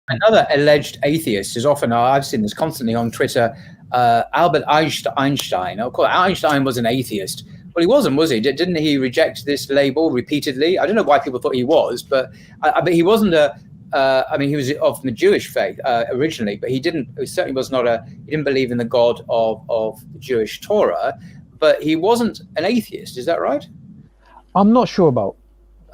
Another alleged atheist is often, I've seen this constantly on Twitter, Albert Einstein. Of course, Einstein was an atheist. Well, he wasn't, was he? Didn't he reject this label repeatedly? I don't know why people thought he was, but he wasn't he was of the Jewish faith originally, but he certainly was not he didn't believe in the God of the Jewish Torah, but he wasn't an atheist. Is that right? I'm not sure about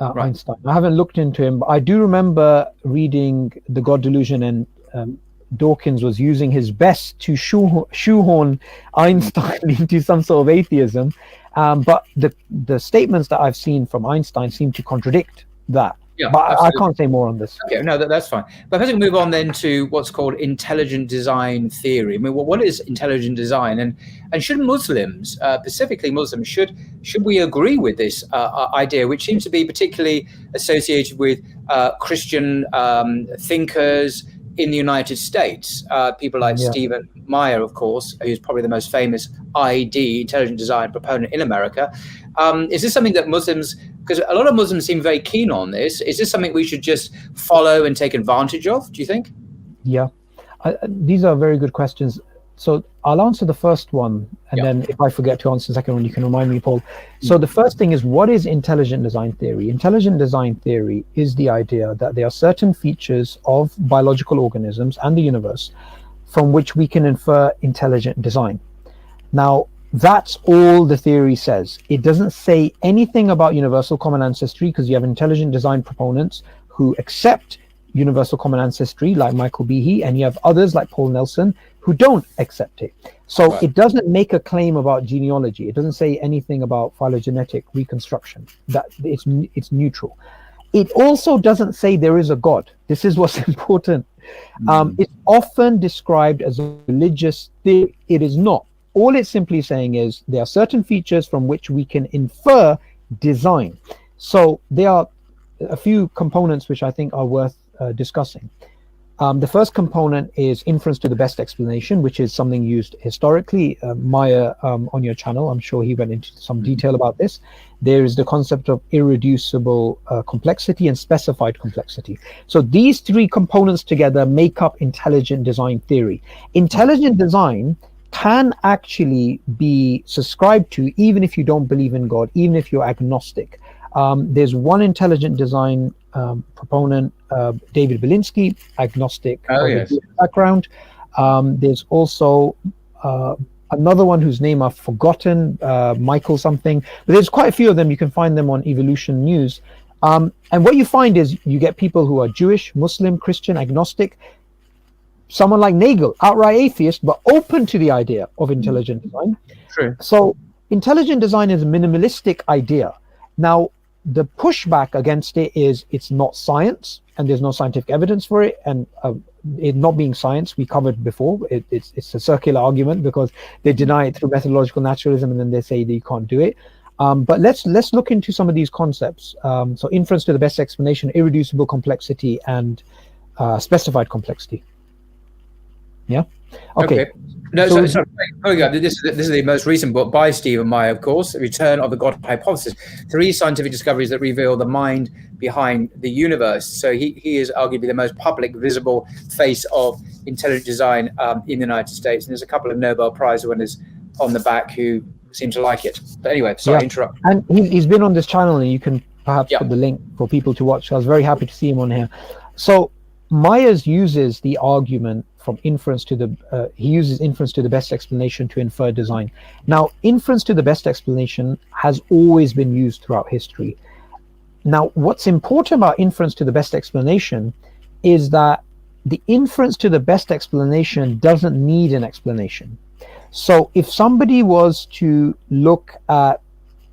Right. Einstein. I haven't looked into him, but I do remember reading The God Delusion, and Dawkins was using his best to shoehorn Einstein into some sort of atheism. But the statements that I've seen from Einstein seem to contradict that. Yeah, but absolutely. I can't say more on this. Okay, no, that's fine. But let's move on then to what's called intelligent design theory. I mean, what is intelligent design, and should Muslims, specifically Muslims, should we agree with this idea, which seems to be particularly associated with Christian thinkers in the United States, people like Stephen Meyer, of course, who's probably the most famous ID, intelligent design proponent in America. Is this something that Muslims, because a lot of Muslims seem very keen on this, is this something we should just follow and take advantage of, do you think? Yeah, these are very good questions. So I'll answer the first one, and then if I forget to answer the second one, you can remind me, Paul. So the first thing is, what is intelligent design theory? Intelligent design theory is the idea that there are certain features of biological organisms and the universe from which we can infer intelligent design. Now, that's all the theory says. It doesn't say anything about universal common ancestry, because you have intelligent design proponents who accept universal common ancestry, like Michael Behe, and you have others like Paul Nelson who don't accept it. So it doesn't make a claim about genealogy. It doesn't say anything about phylogenetic reconstruction. That it's neutral. It also doesn't say there is a God. This is what's important. It's often described as a religious theory. It is not. All it's simply saying is there are certain features from which we can infer design. So there are a few components which I think are worth discussing. The first component is inference to the best explanation, which is something used historically. Maya, on your channel, I'm sure he went into some detail about this. There is the concept of irreducible complexity and specified complexity. So these three components together make up intelligent design theory. Intelligent design can actually be subscribed to even if you don't believe in God, even if you're agnostic. There's one intelligent design proponent, David Belinsky, agnostic background. There's also another one whose name I've forgotten, Michael something. But there's quite a few of them. You can find them on Evolution News. And what you find is you get people who are Jewish, Muslim, Christian, agnostic. Someone like Nagel, outright atheist, but open to the idea of intelligent design. True. So intelligent design is a minimalistic idea. Now, the pushback against it is it's not science, and there's no scientific evidence for it. And it not being science, we covered before, it's a circular argument because they deny it through methodological naturalism, and then they say that you can't do it. But let's look into some of these concepts. So inference to the best explanation, irreducible complexity, and specified complexity. Yeah. Okay. No, sorry. This is the most recent book by Stephen Meyer, of course, Return of the God Hypothesis. 3 scientific discoveries that reveal the mind behind the universe. So he is arguably the most public, visible face of intelligent design in the United States. And there's a couple of Nobel Prize winners on the back who seem to like it. But anyway, sorry to interrupt. And he's been on this channel, and you can perhaps put the link for people to watch. I was very happy to see him on here. So Myers uses the argument from inference to the he uses inference to the best explanation to infer design. Now, inference to the best explanation has always been used throughout history. Now, what's important about inference to the best explanation is that the inference to the best explanation doesn't need an explanation. So if somebody was to look at,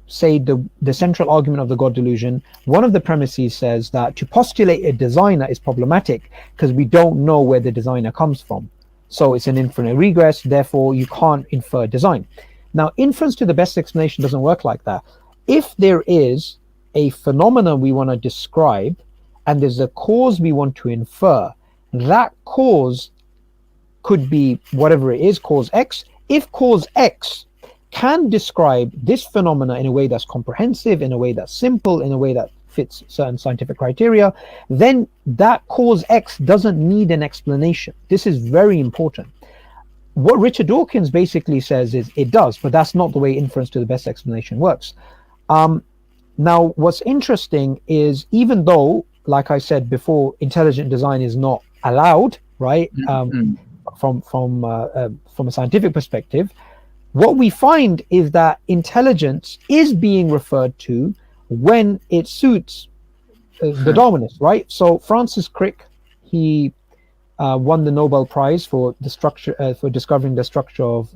say, the central argument of the God delusion, one of the premises says that to postulate a designer is problematic because we don't know where the designer comes from. So it's an infinite regress, therefore you can't infer design. Now, inference to the best explanation doesn't work like that. If there is a phenomenon we want to describe and there's a cause we want to infer, that cause could be whatever it is, cause X. If cause X can describe this phenomena in a way that's comprehensive, in a way that's simple, in a way that fits certain scientific criteria, then that cause X doesn't need an explanation. This is very important. What Richard Dawkins basically says is it does, but that's not the way inference to the best explanation works. Now, what's interesting is, even though, like I said before, intelligent design is not allowed, right? From a scientific perspective, what we find is that intelligence is being referred to when it suits the Darwinists, right? So Francis Crick, he won the Nobel Prize for the structure for discovering the structure of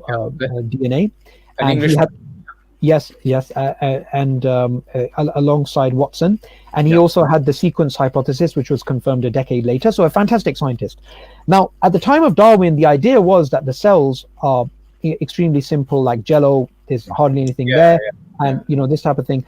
DNA, and he had, alongside Watson, and he also had the sequence hypothesis, which was confirmed a decade later. So a fantastic scientist. Now, at the time of Darwin, the idea was that the cells are extremely simple, like Jello. There's hardly anything there, and this type of thing.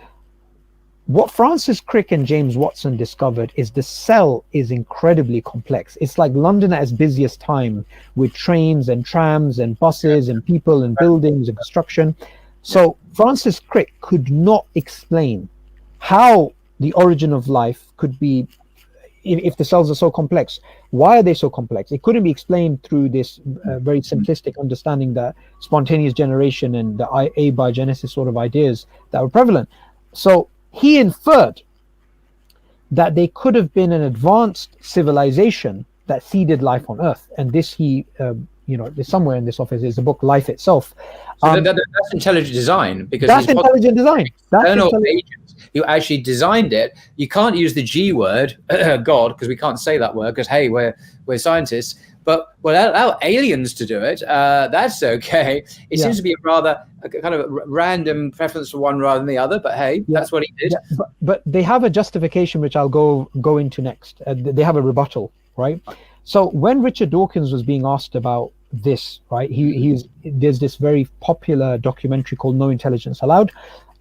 What Francis Crick and James Watson discovered is the cell is incredibly complex. It's like London at its busiest time, with trains and trams and buses and people and buildings and construction. So Francis Crick could not explain how the origin of life could be, if the cells are so complex. Why are they so complex? It couldn't be explained through this very simplistic understanding that spontaneous generation and the abiogenesis sort of ideas that were prevalent. So he inferred that they could have been an advanced civilization that seeded life on Earth. And this there's somewhere in this office is the book Life Itself. So that's intelligent design, because that's intelligent design. Agents who actually designed it. You can't use the G word, God, because we can't say that word, because hey, we're scientists. But allow aliens to do it. That's okay. It seems to be a kind of random preference for one rather than the other. But hey, that's what he did. Yeah, but they have a justification, which I'll go into next. They have a rebuttal, right? So when Richard Dawkins was being asked about this, right, there's this very popular documentary called No Intelligence Allowed,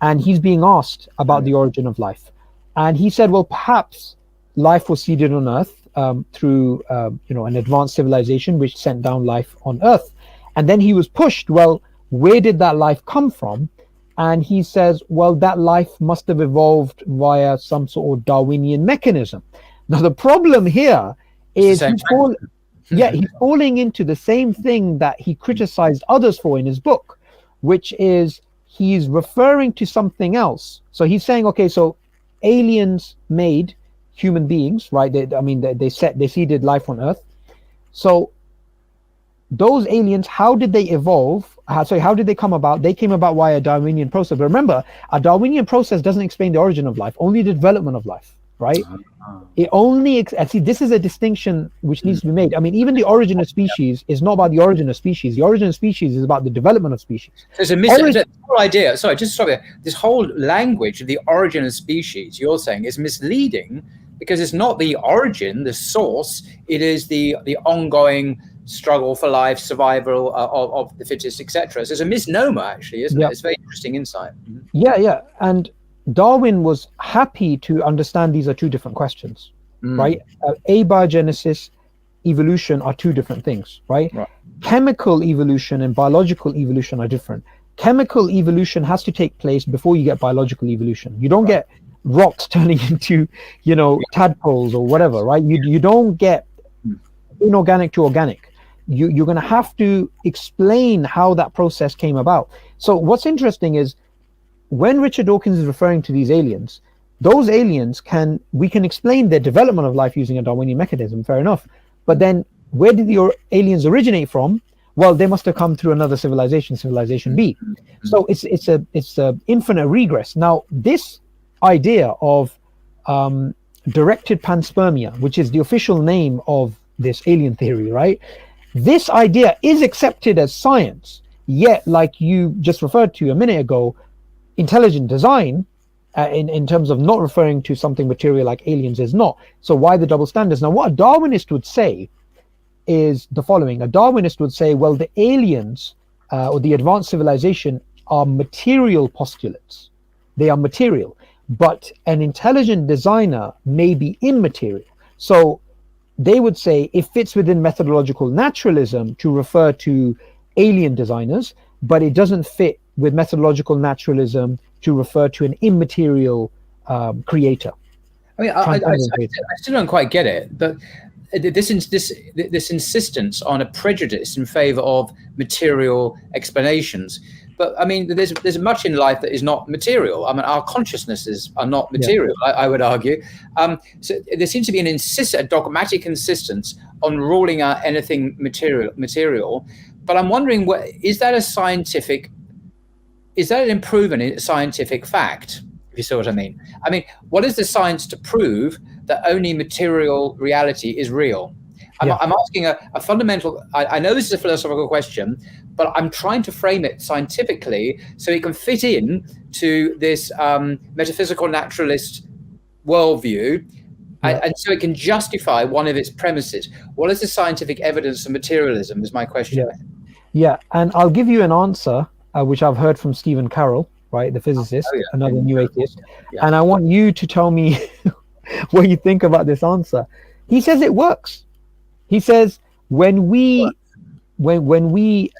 and he's being asked about the origin of life, and he said, well, perhaps life was seeded on Earth through an advanced civilization which sent down life on Earth. And then he was pushed, well, where did that life come from? And he says, well, that life must have evolved via some sort of Darwinian mechanism. Now the problem here is he's falling into the same thing that he criticized others for in his book, which is he's referring to something else. So he's saying, okay, so aliens made human beings, right? They seeded life on Earth. So those aliens, how did they evolve? How did they come about? They came about via a Darwinian process. But remember, a Darwinian process doesn't explain the origin of life, only the development of life, right? It only see, this is a distinction which needs to be made. I mean, even the origin of species is not about the origin of species. The origin of species is about the development of species. There's a whole idea. Sorry, just stop there. This whole language of the origin of species, you're saying, is misleading, because it's not the origin, the source. It is the ongoing struggle for life, survival of the fittest, etc. So it's a misnomer, actually, isn't it? It's a very interesting insight. Yeah. And Darwin was happy to understand these are two different questions, right? Abiogenesis, evolution are two different things, right? Chemical evolution and biological evolution are different. Chemical evolution has to take place before you get biological evolution. You don't get rocks turning into, tadpoles or whatever, right? You don't get inorganic to organic. You're going to have to explain how that process came about. So what's interesting is, when Richard Dawkins is referring to these aliens, those aliens we can explain their development of life using a Darwinian mechanism, fair enough. But then where did the aliens originate from? Well, they must have come through another civilization B. So it's a infinite regress. Now, this idea of directed panspermia, which is the official name of this alien theory, right? This idea is accepted as science, yet, like you just referred to a minute ago, intelligent design, in terms of not referring to something material like aliens, is not. So why the double standards? Now, what a Darwinist would say is the following. A Darwinist would say, well, the aliens or the advanced civilization are material postulates. They are material, but an intelligent designer may be immaterial. So they would say it fits within methodological naturalism to refer to alien designers, but it doesn't fit with methodological naturalism to refer to an immaterial creator. I mean, I still don't quite get it, but this insistence on a prejudice in favor of material explanations. But I mean, there's much in life that is not material. I mean, our consciousnesses are not material. I would argue. So there seems to be a dogmatic insistence on ruling out anything material. But I'm wondering, is that an improvement in scientific fact? If you see what I mean. I mean, what is the science to prove that only material reality is real? I'm asking a fundamental, I know this is a philosophical question, but I'm trying to frame it scientifically so it can fit in to this metaphysical naturalist worldview, and so it can justify one of its premises. What is the scientific evidence of materialism is my question. Yeah, and I'll give you an answer, which I've heard from Stephen Carroll, right, the physicist, another new atheist, and I want you to tell me what you think about this answer. He says it works. He says when we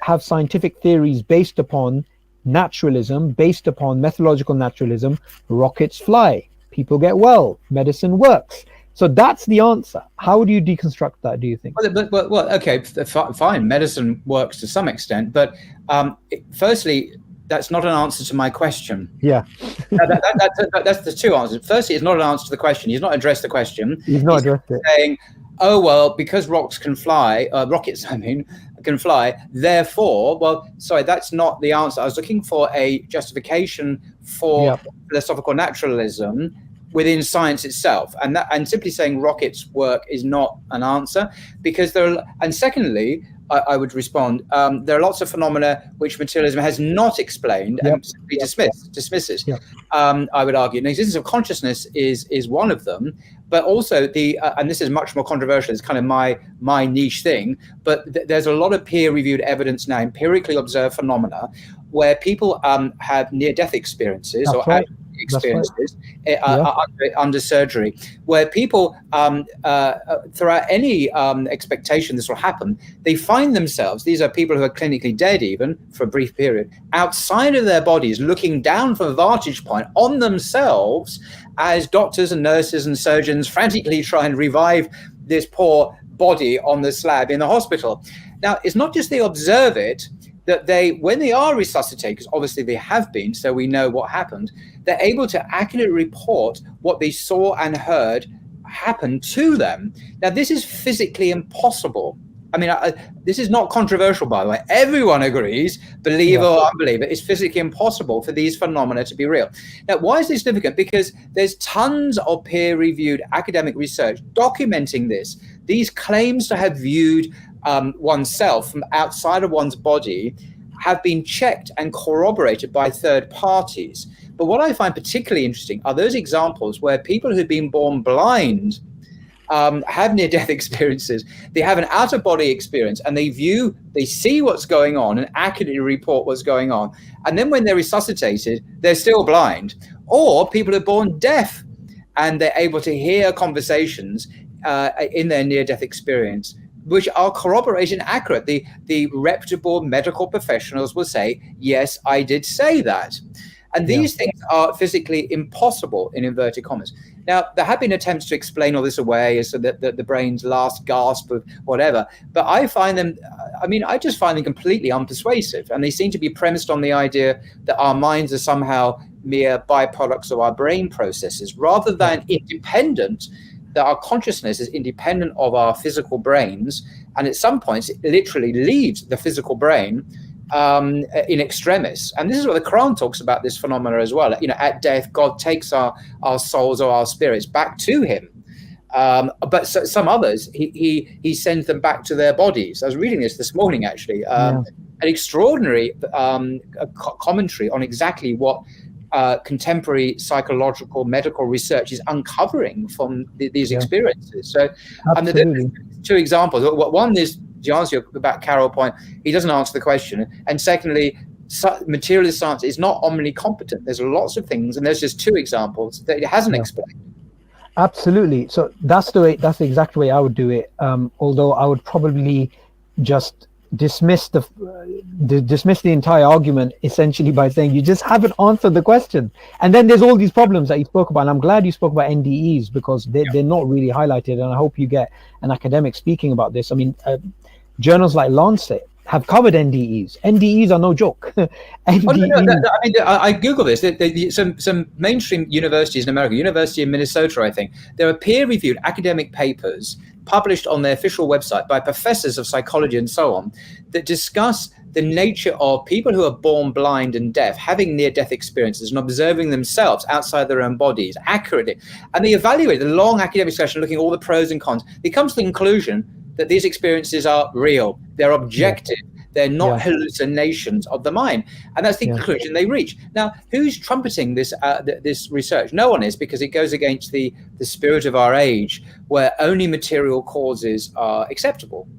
have scientific theories based upon naturalism, based upon methodological naturalism, rockets fly, people get well, medicine works. So that's the answer. How do you deconstruct that, do you think? Well, okay, fine. Medicine works to some extent, but firstly, that's not an answer to my question. Yeah. That's the two answers. Firstly, it's not an answer to the question. He's not addressed the question. He's not addressed it. Saying, oh, well, because rockets, can fly, therefore, well, sorry, that's not the answer. I was looking for a justification for philosophical naturalism within science itself, and simply saying rockets work is not an answer, because and secondly, I would respond, there are lots of phenomena which materialism has not explained and simply dismisses. I would argue the existence of consciousness is one of them, but also and this is much more controversial, it's kind of my niche thing, but there's a lot of peer-reviewed evidence now, empirically observed phenomena, where people have near-death experiences experiences under surgery, where people throughout any expectation this will happen, they find themselves, these are people who are clinically dead even for a brief period, outside of their bodies, looking down from a vantage point on themselves as doctors and nurses and surgeons frantically try and revive this poor body on the slab in the hospital. Now, it's not just they observe it, that when they are resuscitated, because obviously they have been, so we know what happened, they're able to accurately report what they saw and heard happen to them. Now, this is physically impossible. I mean, this is not controversial, by the way. Everyone agrees, believer or unbeliever, it's physically impossible for these phenomena to be real. Now, why is this significant? Because there's tons of peer-reviewed academic research documenting this. These claims to have viewed oneself from outside of one's body have been checked and corroborated by third parties. But what I find particularly interesting are those examples where people who've been born blind have near-death experiences. They have an out-of-body experience, and they see what's going on and accurately report what's going on. And then when they're resuscitated, they're still blind. Or people are born deaf, and they're able to hear conversations in their near-death experience, which are corroborated and accurate. The reputable medical professionals will say, yes, I did say that. And these things are physically impossible, in inverted commas. Now, there have been attempts to explain all this away so that the brain's last gasp of whatever, but I find them, I just find them completely unpersuasive. And they seem to be premised on the idea that our minds are somehow mere byproducts of our brain processes, rather than independent, that our consciousness is independent of our physical brains, and at some points it literally leaves the physical brain in extremis. And this is what the Quran talks about, this phenomena as well. At death, God takes our souls or our spirits back to him. But some others, he sends them back to their bodies. I was reading this morning, actually. An extraordinary commentary on exactly what contemporary psychological medical research is uncovering from these experiences. So there's two examples. One is, to answer about Carol's point, he doesn't answer the question. And secondly, materialist science is not omnicompetent. There's lots of things, and there's just two examples that it hasn't explained. Absolutely. So that's the exact way I would do it. Although I would probably just dismiss the entire argument essentially by saying you just haven't answered the question. And then there's all these problems that you spoke about, and I'm glad you spoke about NDEs because they're not really highlighted, and I hope you get an academic speaking about this. I mean, journals like Lancet have covered NDEs. NDEs are no joke. NDEs. I mean, I Google this. Some mainstream universities in America, University of Minnesota, I think, there are peer-reviewed academic papers published on their official website by professors of psychology and so on that discuss the nature of people who are born blind and deaf having near-death experiences and observing themselves outside their own bodies accurately. And they evaluate the long academic discussion, looking at all the pros and cons. They come to the conclusion that these experiences are real, they're objective, they're not hallucinations of the mind. And that's the conclusion they reach. Now, who's trumpeting this this research? No one is, because it goes against the spirit of our age, where only material causes are acceptable.